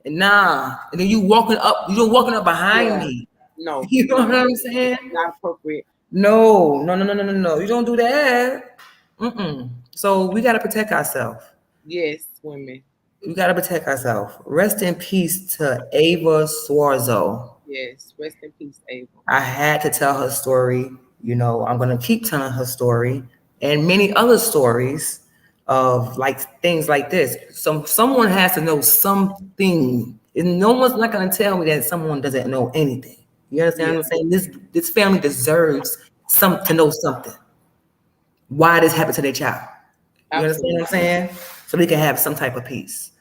[SPEAKER 1] And nah. And then you're walking up behind me.
[SPEAKER 2] No.
[SPEAKER 1] You know what I'm saying?
[SPEAKER 2] Not appropriate.
[SPEAKER 1] No. You don't do that. So we gotta protect ourselves.
[SPEAKER 2] Yes, women.
[SPEAKER 1] We gotta protect ourselves. Rest in peace to Ava Swarzo.
[SPEAKER 2] Yes, rest in peace, Ava.
[SPEAKER 1] I had to tell her story. I'm gonna keep telling her story and many other stories of like things like this. Someone has to know something. And no one's not gonna tell me that someone doesn't know anything. You understand what I'm saying? This family deserves to know something. Why this happened to their child. You understand what I'm saying? So they can have some type of peace.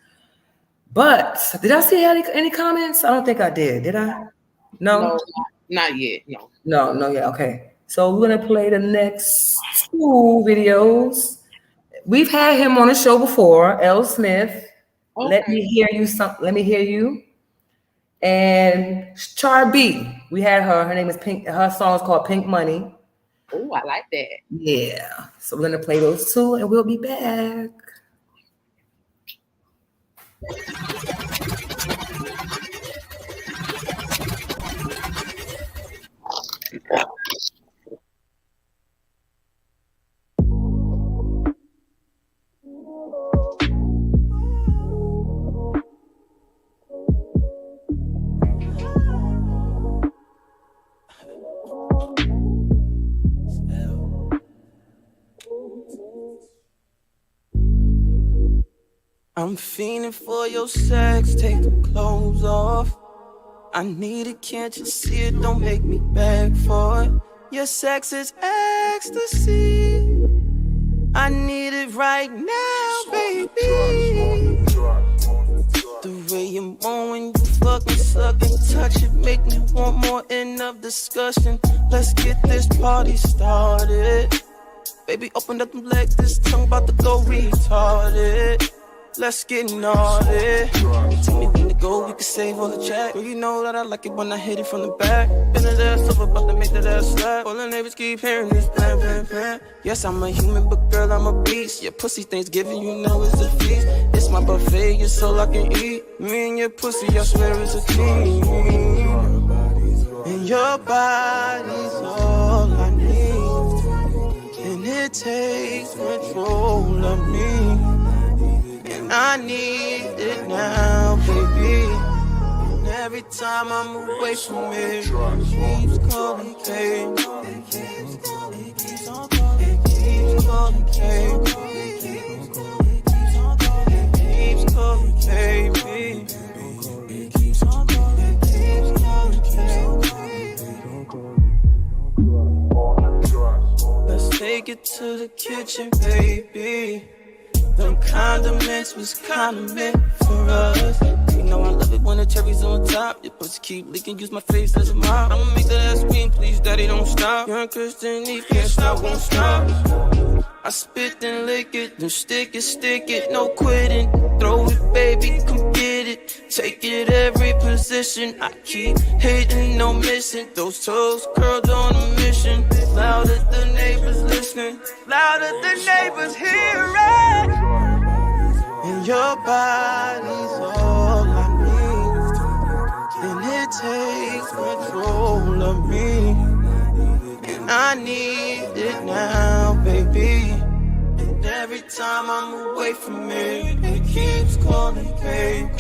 [SPEAKER 1] But did I see any comments? I don't think I did. Did I? No,
[SPEAKER 2] not yet.
[SPEAKER 1] No, yeah, okay. So we're gonna play the next 2 videos. We've had him on the show before, L. Smith. Okay. Let me hear you. And Char B, we had her. Her name is Pink. Her song is called Pink Money.
[SPEAKER 2] Oh, I like that.
[SPEAKER 1] Yeah. So we're gonna play those 2, and we'll be back.
[SPEAKER 3] I'm fiending for your sex, take the clothes off. I need it, can't you see it? Don't make me beg for it. Your sex is ecstasy. I need it right now, baby. The way you moan when you fucking suck and touch it, make me want more. End of discussion. Let's get this party started. Baby, open up them legs, this tongue about to go retarded. Let's get naughty. Tell me when to go, we can save all the chat. Girl, you know that I like it when I hit it from the back. Bend that ass over, about to make that ass slap. All the neighbors keep hearing this plan, plan, plan. Yes, I'm a human, but girl, I'm a beast. Your pussy Thanksgiving, you know it's a feast. It's my buffet, you're so I can eat. Me and your pussy, I swear it's a team. And your body's all I need. And it takes control of me. And I need it now, baby. And every time I move away from it, it keeps calling, babe. It keeps calling, it keeps calling, babe. It keeps calling, baby. It keeps on calling, it keeps calling, baby. Let's take it to the kitchen, baby. Them condiments was kinda meant for us. You know I love it when the cherry's on top. Your pussy keep leaking, use my face as a mop. I'ma make that ass scream, please, daddy, don't stop. You're a Christian, you can't stop, won't stop. I spit and lick it, then stick it, no quitting. Throw it, baby, come get it. Take it every position. I keep hitting, no missing. Those toes curled on a mission. Loud as the neighbors listening, loud as the neighbors hear it. And your body's all I need. And it takes control of me. And I need it now, baby. And every time I move away from it, it keeps calling, babe.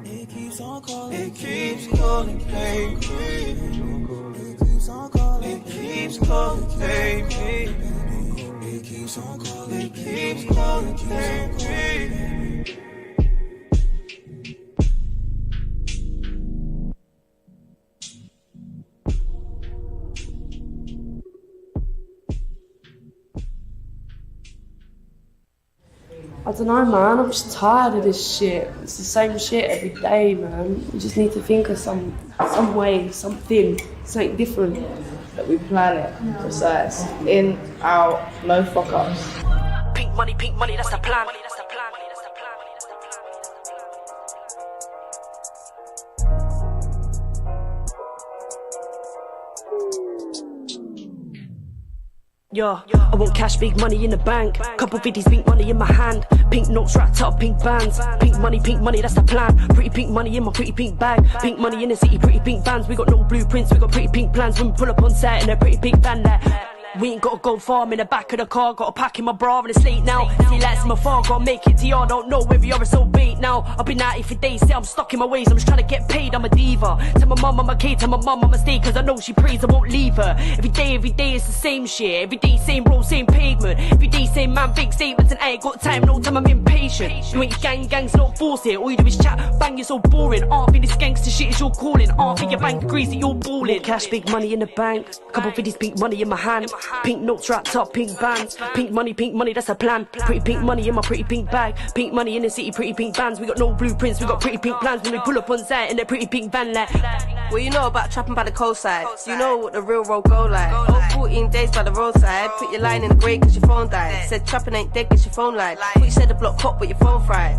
[SPEAKER 3] It keeps on calling, it keeps calling, babe. It keeps on calling, it keeps calling, baby. It keeps on calling, it keeps calling, baby.
[SPEAKER 10] I don't know, man. I'm just tired of this shit. It's the same shit every day, man. We just need to think of some way, something different that we plan it. Precise. In, out, no fuck ups.
[SPEAKER 3] Pink money, that's the plan. Yo, I want cash, big money in the bank. Couple viddies, pink money in my hand. Pink notes wrapped up, pink bands. Pink money, that's the plan. Pretty pink money in my pretty pink bag. Pink money in the city, pretty pink bands. We got no blueprints, we got pretty pink plans. When we pull up on set in a pretty pink van there. We ain't gotta go far, I'm in the back of the car. Got a pack in my bra and it's late now. See lights in my far, gotta make it to y'all. Don't know where we are, it's so bait now. I've been out here for days, say I'm stuck in my ways. I'm just trying to get paid, I'm a diva. Tell my mum I'm a kid, tell my mum I'm a stay. Cause I know she prays, I won't leave her. Every day it's the same shit. Every day same road, same pavement. Every day same man, big statements. And I ain't got time, no time, I'm impatient. You ain't gangs, not force it. All you do is chat, bang, you're so boring. Aren't think this gangster shit is your calling. Aren't think your bank agrees that you're balling. Cash, big money in the bank. Couple viddies, pink money in my hand. Pink notes wrapped up, pink bands. Pink money, that's a plan. Pretty pink money in my pretty pink bag. Pink money in the city, pretty pink bands. We got no blueprints, we got pretty pink plans. When we pull up on set in a pretty pink van like.
[SPEAKER 11] What you know about trapping by the coastside? You know what the real road go like. Oh, 14 days by the roadside. Put your line in the grave cause your phone died. Said trapping ain't dead cause your phone lied. Put you said the block hot but your phone fried.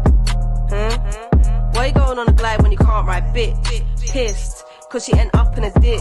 [SPEAKER 11] Why you going on a glide when you can't ride, bitch? Pissed cause she end up in a ditch.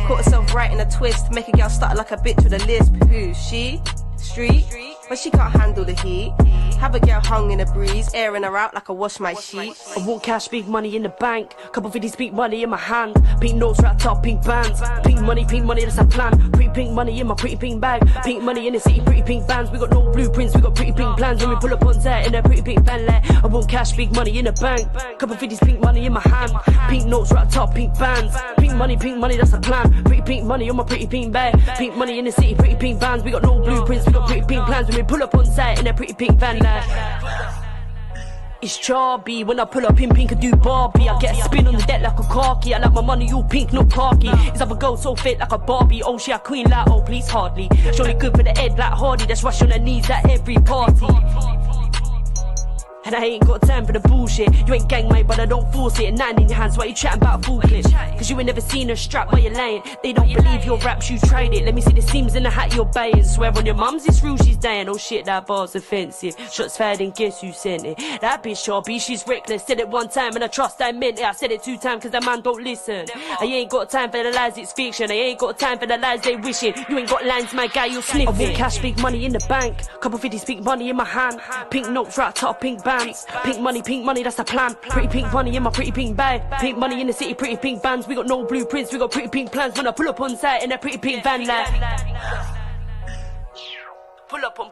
[SPEAKER 11] Caught herself right in a twist. Make a girl start like a bitch with a lisp. Who? She? Street? But she can't handle the heat. Have a girl hung in a breeze, airing her out like I wash my sheets.
[SPEAKER 10] I want cash, big money in the bank. Couple viddies, pink money in my hand. Pink notes wrapped up, pink bands. Pink money, that's a plan. Pretty pink money in my pretty pink bag. Pink money in the city, pretty pink bands. We got no blueprints, we got pretty pink plans. When we pull up on set in a pretty pink van like. I want cash, big money in the bank. Couple viddies, pink money in my hand. Pink notes wrapped up, pink bands. Pink money, that's a plan. Pretty pink money on my pretty pink bag. Pink money in the city, pretty pink bands. We got no blueprints, we got pretty pink plans. When we pull up on set in a pretty pink van like. It's Charby, when I pull up in pink I do Barbie. I get a spin on the deck like a khaki. I like my money all pink, no khaki. It's other girl so fit like a Barbie. Oh she a queen like, oh please hardly. Surely good for the head like Hardy. That's rush on her knees at every party. And I ain't got time for the bullshit. You ain't gang mate, but I don't force it. And nothing in your hands, why you chatting about a full clip? Cause you ain't never seen a strap while you're lying. They don't believe your raps, you tried it. Let me see the seams in the hat you're buying. Swear on your mums, it's real, she's dying. Oh shit, that bar's offensive. Shots fired and guess who sent it? That bitch Sharpie, she's reckless. Said it one time and I trust I meant it. I said it 2 times cause that man don't listen. I ain't got time for the lies, it's fiction. I ain't got time for the lies they wishing. You ain't got lines, my guy, you'll sniff it. I want cash, big money in the bank. Couple 50s, big money in my hand. Pink notes wrapped up, pink bands. Pink money, that's the plan. Pretty pink money in my pretty pink bag. Pink money in the city, pretty pink bands. We got no blueprints, we got pretty pink plans. When I pull up on site in a pretty pink van, like pull up on.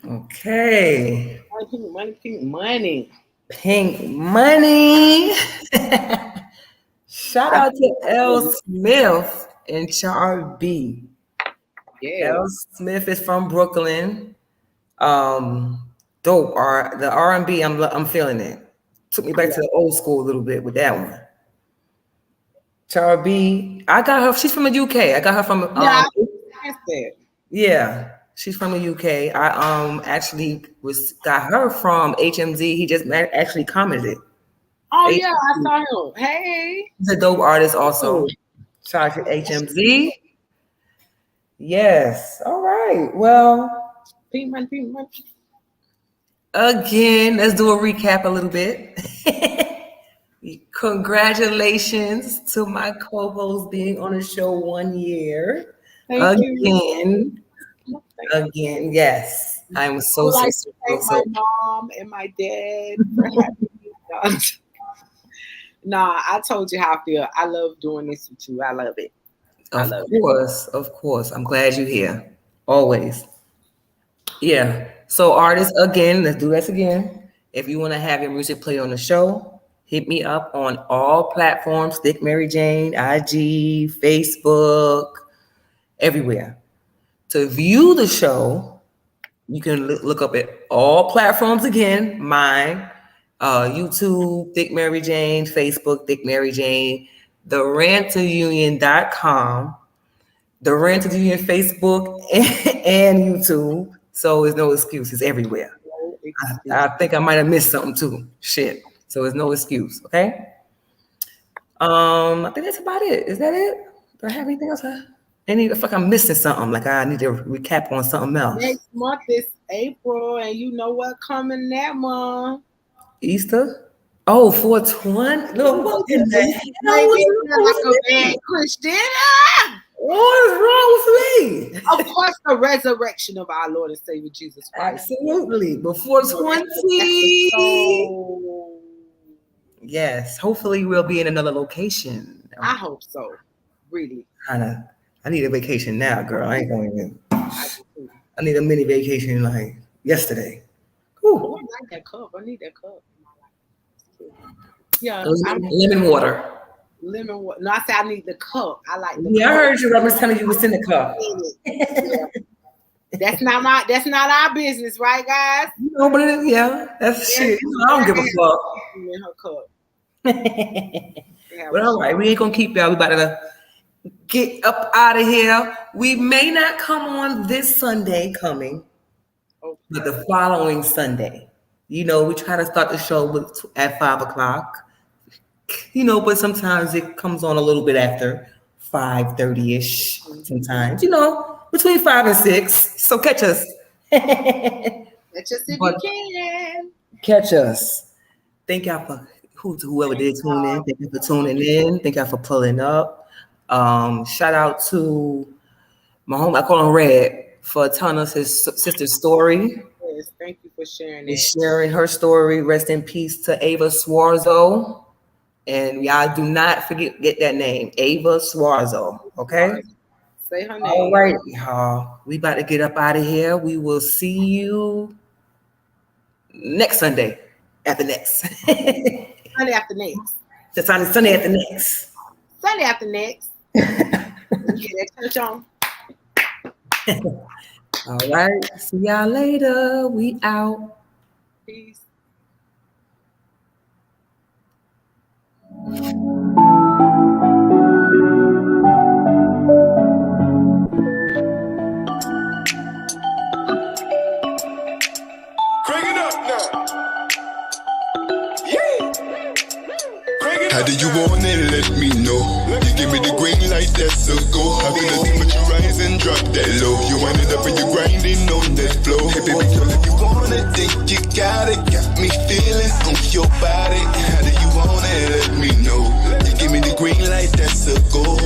[SPEAKER 1] Okay.
[SPEAKER 2] Pink money.
[SPEAKER 1] Pink money. Shout out to L. Smith and Char B.
[SPEAKER 2] Yeah.
[SPEAKER 1] L. Smith is from Brooklyn. Dope. The R&B, I'm feeling it. Took me back to the old school a little bit with that one. Char B, I got her. She's from the UK. I got her from. Yeah, she's from the UK. I actually got her from HMZ. He just actually commented.
[SPEAKER 2] Oh yeah, I saw him. Hey,
[SPEAKER 1] he's a dope artist also. Shout out to HMZ. Yes. All right. Well,
[SPEAKER 2] pink money.
[SPEAKER 1] Again, let's do a recap a little bit. Congratulations to my co-host being on the show 1 year.
[SPEAKER 2] Thank you.
[SPEAKER 1] Again, yes. I'm so
[SPEAKER 2] like to thank my mom and my dad for having me on. Nah, I told you how I feel. I love doing this with you. I love it.
[SPEAKER 1] Of course. I'm glad you're here. Always. Yeah. So artists, again, let's do this again. If you want to have your music play on the show, hit me up on all platforms, Thickmaryjane, IG, Facebook, everywhere. To view the show, you can look up at all platforms again, mine, YouTube, Thickmaryjane, Facebook, Thickmaryjane, therantunion.com, the Rant of the Union Facebook and YouTube. So there's no excuses everywhere. I think I might have missed something too. Shit. So there's no excuse. Okay. I think that's about it. Is that it? Do I have anything else? I feel like I'm missing something. Like I need to recap on something else.
[SPEAKER 2] Next month is April, and you know what coming that month?
[SPEAKER 1] Easter. Oh, 420. Look, what in the hell was
[SPEAKER 2] like a bad Christian?
[SPEAKER 1] What is wrong with me?
[SPEAKER 2] Of course, the resurrection of our Lord and Savior Jesus Christ.
[SPEAKER 1] Absolutely. Before 20. Yes. Hopefully we'll be in another location.
[SPEAKER 2] I hope so. Really.
[SPEAKER 1] I need a vacation now, girl. I ain't going in. I need a mini vacation like yesterday.
[SPEAKER 2] Oh, I like that cup. I need that cup. Yeah.
[SPEAKER 1] Lemon water.
[SPEAKER 2] Lemon water. No, I said I need the cup. I like the
[SPEAKER 1] cup.
[SPEAKER 2] I
[SPEAKER 1] heard you. I was telling you what's in the cup.
[SPEAKER 2] Yeah. That's not our business, right, guys?
[SPEAKER 1] No, but that's shit. I don't give a fuck.
[SPEAKER 2] In her cup.
[SPEAKER 1] But all right, we ain't gonna keep y'all. We about to get up out of here. We may not come on this Sunday coming, but the following Sunday. We try to start the show at 5:00. But sometimes it comes on a little bit after 5:30-ish. Sometimes, between 5 and 6. So catch us.
[SPEAKER 2] Catch us if you can.
[SPEAKER 1] Catch us. Thank y'all for whoever did tune in. Thank you for tuning in. Thank y'all for pulling up. Shout out to my home. I call him Red for telling us his sister's story.
[SPEAKER 2] Yes, thank you for sharing it.
[SPEAKER 1] Sharing her story. Rest in peace to Ava Swarzo. And y'all do not get that name, Ava Swarzo. Okay?
[SPEAKER 2] Say her name.
[SPEAKER 1] All right, y'all. We about to get up out of here. We will see you next Sunday after next.
[SPEAKER 2] Sunday after next.
[SPEAKER 1] Sunday after next.
[SPEAKER 2] Sunday after next. Get that church on.
[SPEAKER 1] All right. See y'all later. We out.
[SPEAKER 2] Peace.
[SPEAKER 12] How do you want it? Let me know. You give me the green light, that's a go. I feel the temperature rise and drop that low. You wind it up and you grinding on that flow. Hey baby girl, if you want it, think you got it. Got me feeling on your body. How do you want it? Let me know. You give me the green light, that's a go.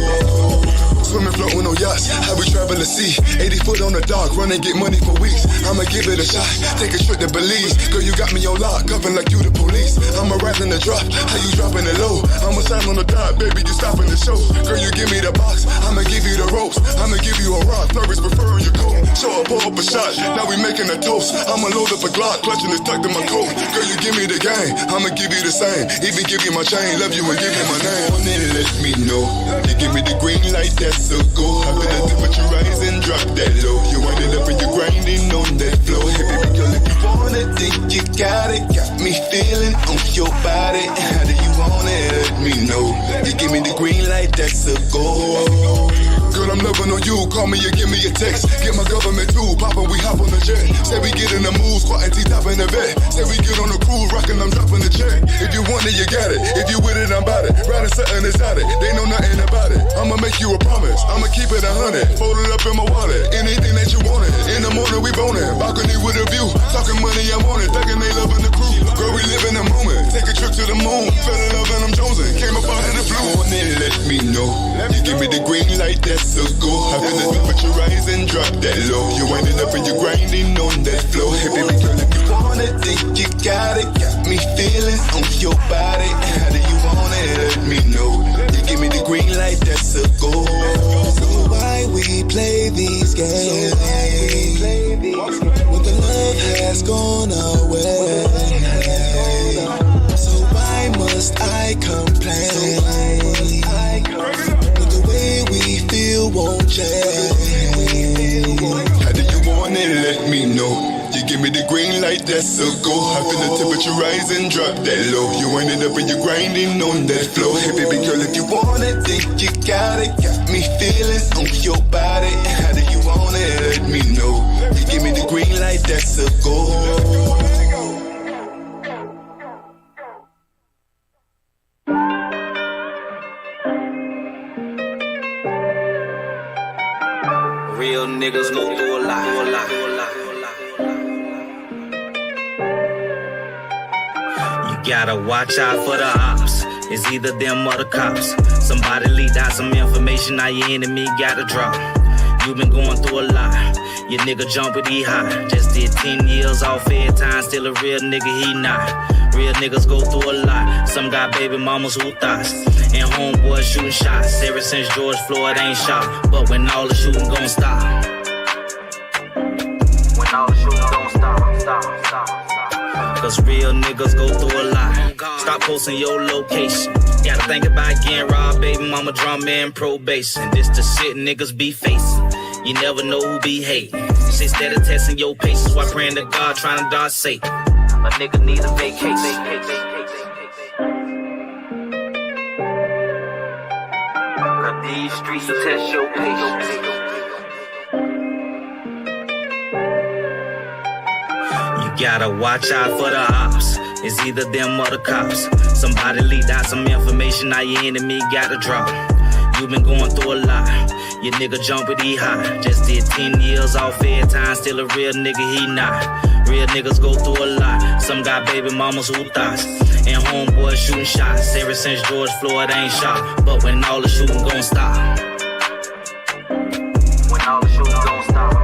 [SPEAKER 12] Swimming, floating on yachts, how we travel the sea. 80 foot on the dock, run and get money for weeks. I'ma give it a shot, take a trip to Belize. Girl, you got me on lock, cuffing like you the police. I'ma rise in the drop, how you dropping it low? I'ma sign on the dot, baby, you stopping the show. Girl, you give me the box, I'ma give you the ropes. I'ma give you a rock, flurries preferring your coat. Show up, pour up a shot, now we making a toast. I'ma load up a Glock, clutching is tucked in my coat. Girl, you give me the game, I'ma give you the same. Even give you my chain, love you and give you my name. And then let me know, you give me the green light, that's a go. I feel the temperature rise and drop that low. You wind it up and you grinding on that flow. Hey baby girl, if you want it, think you got it. Got me feeling on your body. How do you want it? Let me know. You give me the green light, that's a go. Girl, I'm loving on you. Call me or give me a text. Get my government too. Poppin', we hop on the jet. Say we get in the mood, squatting T-top in the vet. Say we get on the cruise, rockin', I'm dropping the check. If you want it, you got it. If you with it, I'm about it. Riding something exotic. They know nothing about it. I'ma make you a promise. I'ma keep it 100. Fold it up in my wallet. Anything that you wanted. In the morning, we bonin'. Balcony with a view. Talking money, I'm on it. Thinking they loving the crew. Girl, we live in the moment. Take a trip to the moon. Fell in love and I'm Jonesing. Came up out of the blue. And then let me know. You give me the green light, that's a go. I feel the temperature rise and drop that low. You wind it up and you grinding on that flow. Hey baby girl, if you want it, think you got it. Got me feeling on your body. How do you want it? Let me know. You give me the green light, that's a go. So why we play these games? When the love has gone away. So why must I complain? But the way we feel won't change. How do you want it? Let me know. You give me the green light, that's a go. I feel the temperature rise and drop that low. You wind it up and you grinding on that flow. Hey baby girl, if you want it, think you got it. Got me feeling on your body. How do you want it? Let me know. You give me the green light, that's a go.
[SPEAKER 13] Real niggas go through a lot. You gotta watch out for the ops. It's either them or the cops. Somebody leaked out some information, now your enemy gotta drop. You been going through a lot. Your nigga jumping he high. Just did 10 years off air time, still a real nigga he not. Real niggas go through a lot. Some got baby mamas who thoughts. And homeboys shooting shots. Ever since George Floyd ain't shot. But when all the shooting gon' stop. When all the shooting gon' stop. Cause real niggas go through a lot. Stop posting your location. Gotta think about getting robbed, baby mama drama in probation. This the shit niggas be facing. You never know who be hating. Shit steady testing your patience while praying to God trying to dodge Satan. A nigga need a vacation. Cause these streets will test your patience. You gotta watch out for the ops. It's either them or the cops. Somebody leaked out some information, now your enemy gotta drop. You been going through a lot. Your nigga jumping he high. Just did 10 years off air time, still a real nigga he not. Real niggas go through a lot. Some got baby mamas who thoughts. And homeboys shooting shots. Ever since George Floyd ain't shot. But when all the shooting gon' stop. When all the shooting gon' stop.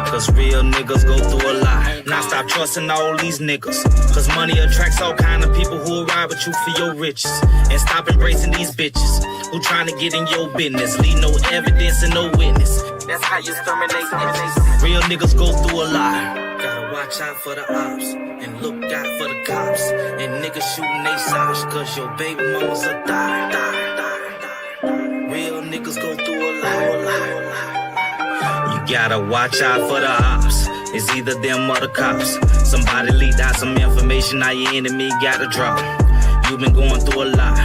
[SPEAKER 13] Cause real niggas go through a lot. Now stop trusting all these niggas. Cause money attracts all kind of people who will ride with you for your riches. And stop embracing these bitches who trying to get in your business. Leave no evidence and no witness. That's how you exterminate niggas. Real niggas go through a lot. Gotta watch out for the ops and look out for the cops. And niggas shooting they shots cause your baby mamas a die. Real niggas go through a lot. You gotta watch out for the ops. It's either them or the cops. Somebody leaked out some information, now your enemy gotta drop. You been going through a lot.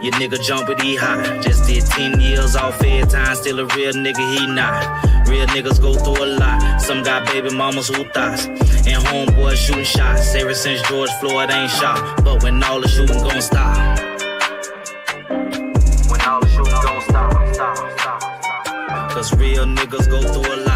[SPEAKER 13] Your nigga jump but he high. Just did 10 years off fair time, still a real nigga, he not. Real niggas go through a lot. Some got baby mamas who thoughts. And homeboys shooting shots. Ever since George Floyd ain't shot. But when all the shooting gon' stop. When all the shooting gon' stop. Cause real niggas go through a lot.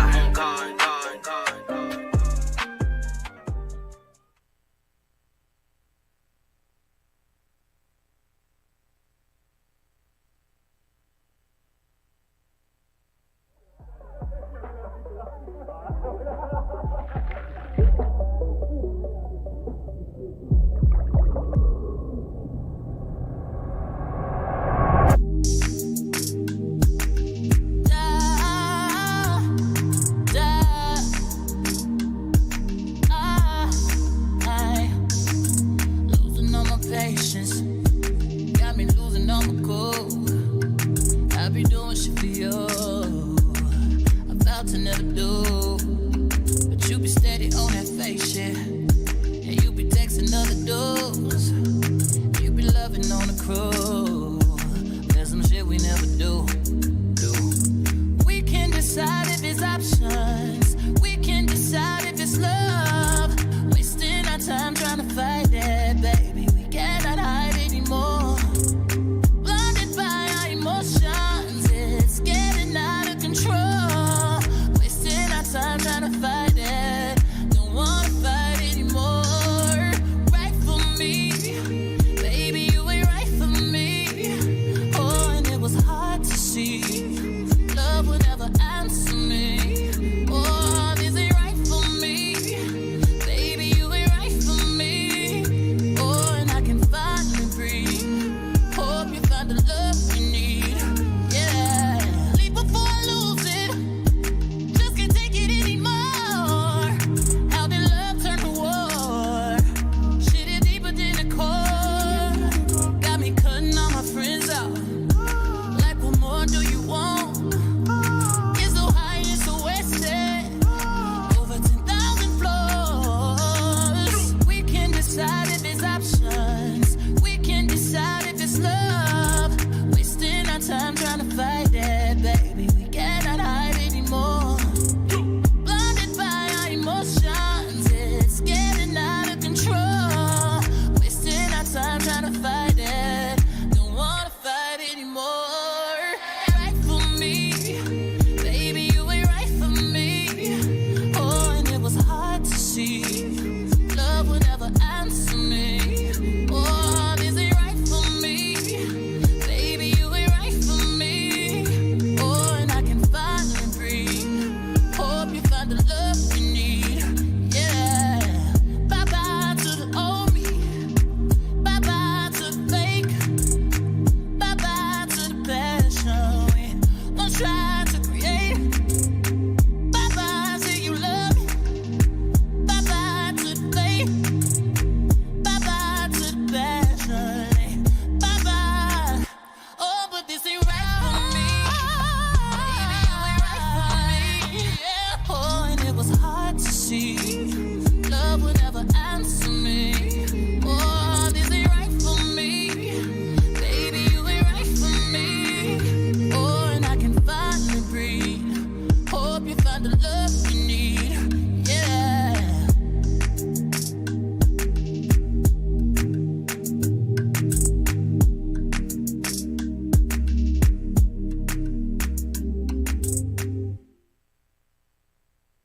[SPEAKER 3] We can decide if it's love. Wasting our time trying to fight